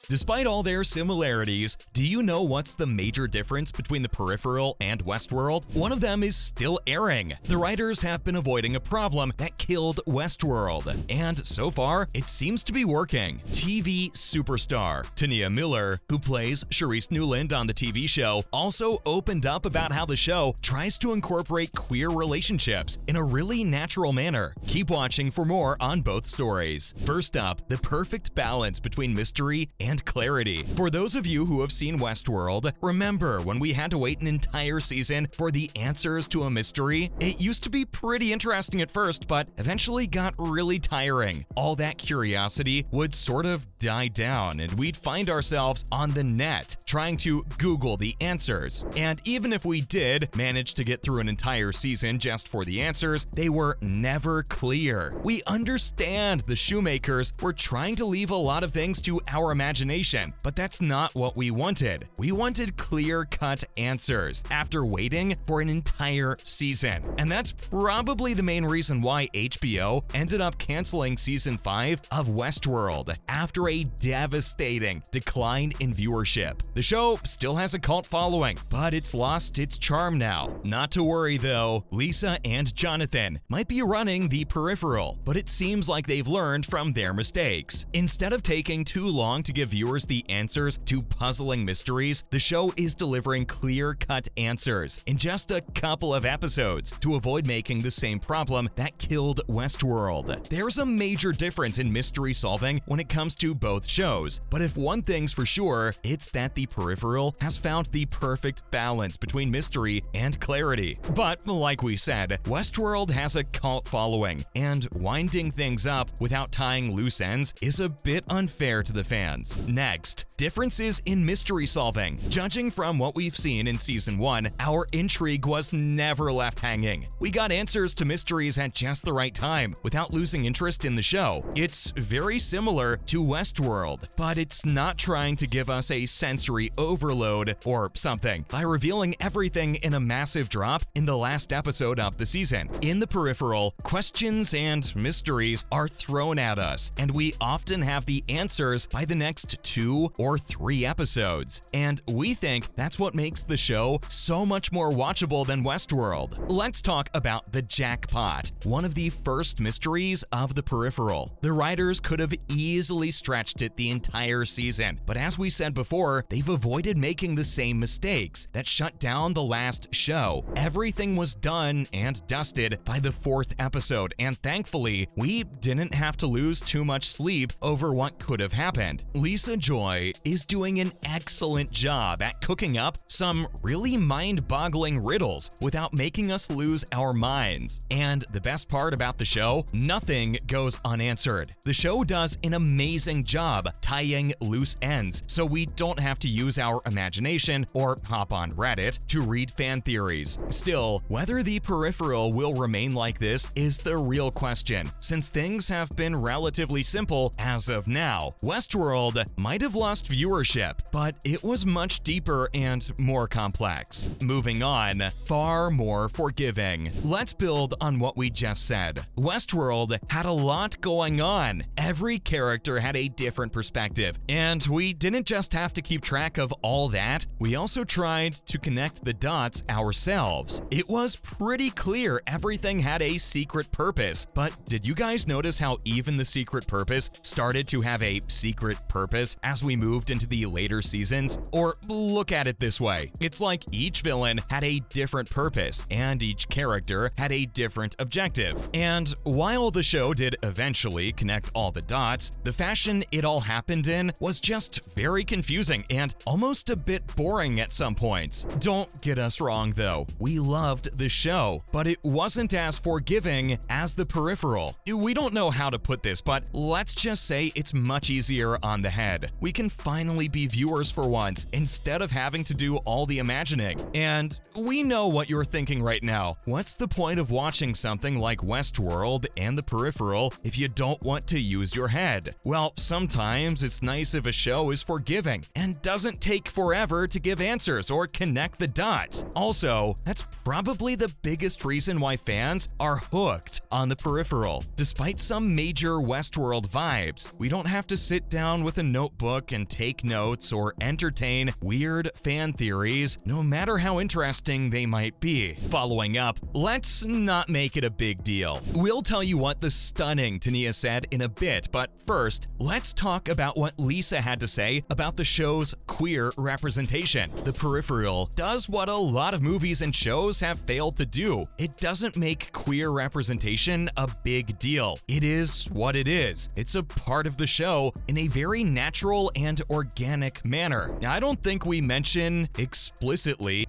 Despite all their similarities, do you know what's the major difference between the Peripheral and Westworld? One of them is still airing. The writers have been avoiding a problem that killed Westworld, and so far, it seems to be working. TV superstar Tania Miller, who plays Charisse Newland on the TV show, also opened up about how the show tries to incorporate queer relationships in a really natural manner. Keep watching for more on both stories. First up, the perfect balance between mystery and clarity. For those of you who have seen Westworld, remember when we had to wait an entire season for the answers to a mystery? It used to be pretty interesting at first, but eventually got really tiring. All that curiosity would sort of die down, and we'd find ourselves on the net trying to Google the answers. And even if we did manage to get through an entire season just for the answers, they were never clear. We understand the shoemakers were trying to leave a lot of things to our imagination, but that's not what we wanted. We wanted clear-cut answers after waiting for an entire season. And that's probably the main reason why HBO ended up canceling season 5 of Westworld after a devastating decline in viewership. The show still has a cult following, but it's lost its charm now. Not to worry though, Lisa and Jonathan might be running the Peripheral, but it seems like they've learned from their mistakes. Instead of taking too long to give viewers the answers to puzzling mysteries, the show is delivering clear-cut answers in just a couple of episodes to avoid making the same problem that killed Westworld. There's a major difference in mystery solving when it comes to both shows, but if one thing's for sure, it's that the Peripheral has found the perfect balance between mystery and clarity. But like we said, Westworld has a cult following, and winding things up without tying loose ends is a bit unfair to the fans. Next, differences in mystery solving. Judging from what we've seen in season 1, our intrigue was never left hanging. We got answers to mysteries at just the right time without losing interest in the show. It's very similar to Westworld, but it's not trying to give us a sensory overload or something by revealing everything in a massive drop in the last episode of the season. In the Peripheral, questions and mysteries are thrown at us, and we often have the answers by the next 2 or 3 episodes. And we think that's what makes the show so much more watchable than Westworld. Let's talk about the jackpot, one of the first mysteries of the Peripheral. The writers could have easily stretched it the entire season, but as we said before, they've avoided making the same mistakes that shut down the last show. Everything was done and dusted by the 4th episode, and thankfully, we didn't have to lose too much sleep over what could have happened. Lisa Joy is doing an excellent job at cooking up some really mind-boggling riddles without making us lose our minds. And the best part about the show, nothing goes unanswered. The show does an amazing job tying loose ends, so we don't have to use our imagination or hop on Reddit to read fan theories. Still, whether the Peripheral will remain like this is the real question, since things have been relatively simple as of now. Westworld might have lost viewership, but it was much deeper and more complex. Moving on, far more forgiving. Let's build on what we just said. Westworld had a lot going on. Every character had a different perspective, and we didn't just have to keep track of all that, we also tried to connect the dots ourselves. It was pretty clear everything had a secret purpose, but did you guys notice how even the secret purpose started to have a secret purpose as we moved into the later seasons? Or look at it this way, it's like each villain had a different purpose, and each character had a different objective. And while the show did eventually connect all the dots, the fashion it all happened in was just very confusing and almost a bit boring at some points. Don't get us wrong though, we loved the show, but it wasn't as forgiving as the Peripheral. We don't know how to put this, but let's just say it's much easier on the head. We can finally be viewers for once instead of having to do all the imagining. And we know what you're thinking right now. What's the point of watching something like Westworld and the Peripheral if you don't want to use your head? Well, sometimes it's nice if a show is forgiving and doesn't take forever to give answers or connect the dots. Also, that's probably the biggest reason why fans are hooked on the Peripheral. Despite some major Westworld vibes, we don't have to sit down with a notebook and take notes or entertain weird fan theories, no matter how interesting they might be. Following up, let's not make it a big deal. We'll tell you what the stunning Tania said in a bit, but first, let's talk about what Lisa had to say about the show's queer representation. The Peripheral does what a lot of movies and shows have failed to do. It doesn't make queer representation a big deal. It is what it is. It's a part of the show in a very natural and organic manner. I don't think we mention explicitly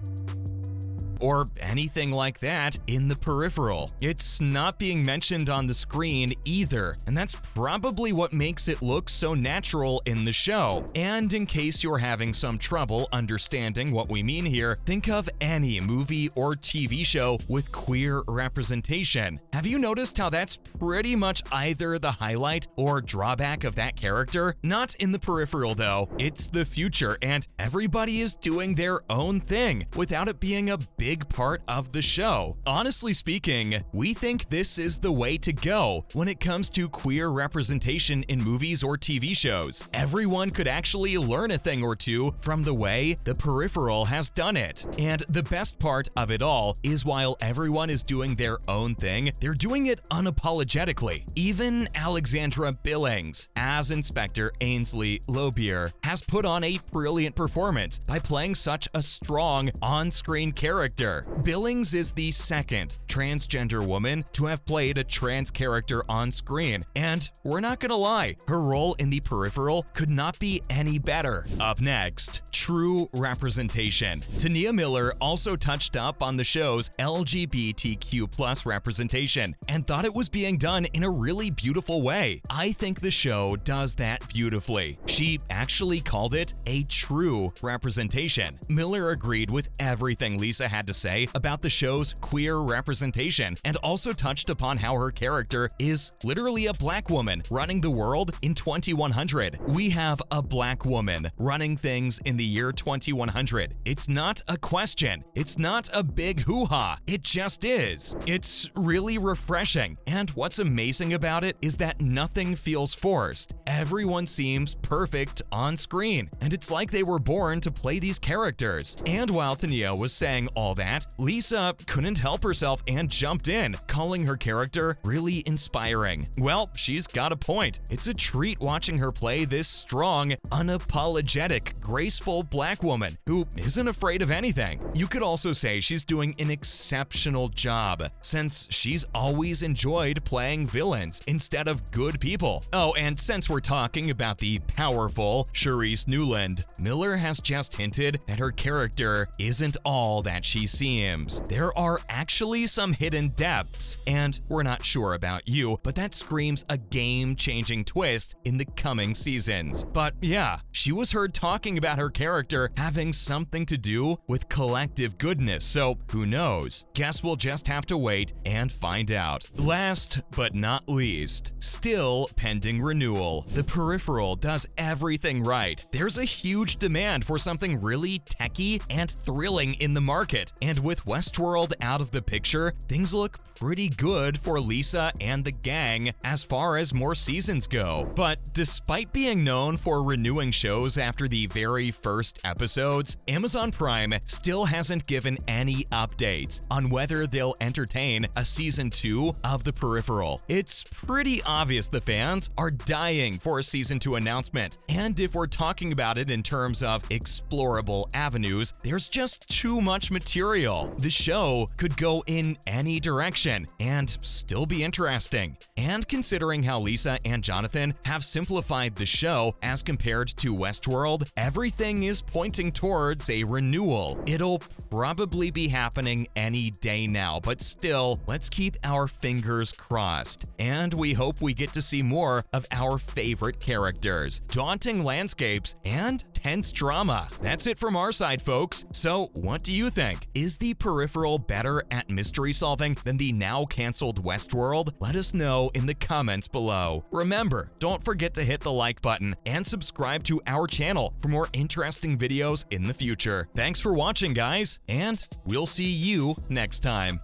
or anything like that in the Peripheral. It's not being mentioned on the screen either, and that's probably what makes it look so natural in the show. And in case you're having some trouble understanding what we mean here, think of any movie or TV show with queer representation. Have you noticed how that's pretty much either the highlight or drawback of that character? Not in the Peripheral though. It's the future, and everybody is doing their own thing without it being a big part of the show. Honestly speaking, we think this is the way to go when it comes to queer representation in movies or TV shows. Everyone could actually learn a thing or two from the way the Peripheral has done it. And the best part of it all is while everyone is doing their own thing, they're doing it unapologetically. Even Alexandra Billings, as Inspector Ainsley Lobier, has put on a brilliant performance by playing such a strong on-screen character. Billings is the second transgender woman to have played a trans character on screen, and we're not gonna lie, her role in the Peripheral could not be any better. Up next, true representation. Tania Miller also touched up on the show's LGBTQ+ representation and thought it was being done in a really beautiful way. I think the show does that beautifully. She actually called it a true representation. Miller agreed with everything Lisa had to say about the show's queer representation and also touched upon how her character is literally a black woman running the world in 2100. We have a black woman running things in the year 2100. It's not a question. It's not a big hoo-ha. It just is. It's really refreshing, and what's amazing about it is that nothing feels forced. Everyone seems perfect on screen, and it's like they were born to play these characters. And while Tania was saying all that, Lisa couldn't help herself and jumped in, calling her character really inspiring. Well, she's got a point. It's a treat watching her play this strong, unapologetic, graceful black woman who isn't afraid of anything. You could also say she's doing an exceptional job, since she's always enjoyed playing villains instead of good people. Oh, and since we're talking about the powerful Charisse Newland, Miller has just hinted that her character isn't all that she seems. There are actually some hidden depths, and we're not sure about you, but that screams a game-changing twist in the coming seasons. But yeah, she was heard talking about her character having something to do with collective goodness, so who knows? Guess we'll just have to wait and find out. Last but not least, still pending renewal, the Peripheral does everything right. There's a huge demand for something really techy and thrilling in the market, and with Westworld out of the picture, things look pretty good for Lisa and the gang as far as more seasons go. But despite being known for renewing shows after the very first episodes, Amazon Prime still hasn't given any updates on whether they'll entertain a season 2 of the Peripheral. It's pretty obvious the fans are dying for a season 2 announcement, and if we're talking about it in terms of explorable avenues, there's just too much material. The show could go in any direction and still be interesting. And considering how Lisa and Jonathan have simplified the show as compared to Westworld, everything is pointing towards a renewal. It'll probably be happening any day now, but still, let's keep our fingers crossed. And we hope we get to see more of our favorite characters, daunting landscapes, and tense drama. That's it from our side, folks. So, what do you think? Is the Peripheral better at mystery solving than the now canceled Westworld? Let us know in the comments below. Remember, don't forget to hit the like button and subscribe to our channel for more interesting videos in the future. Thanks for watching, guys, and we'll see you next time.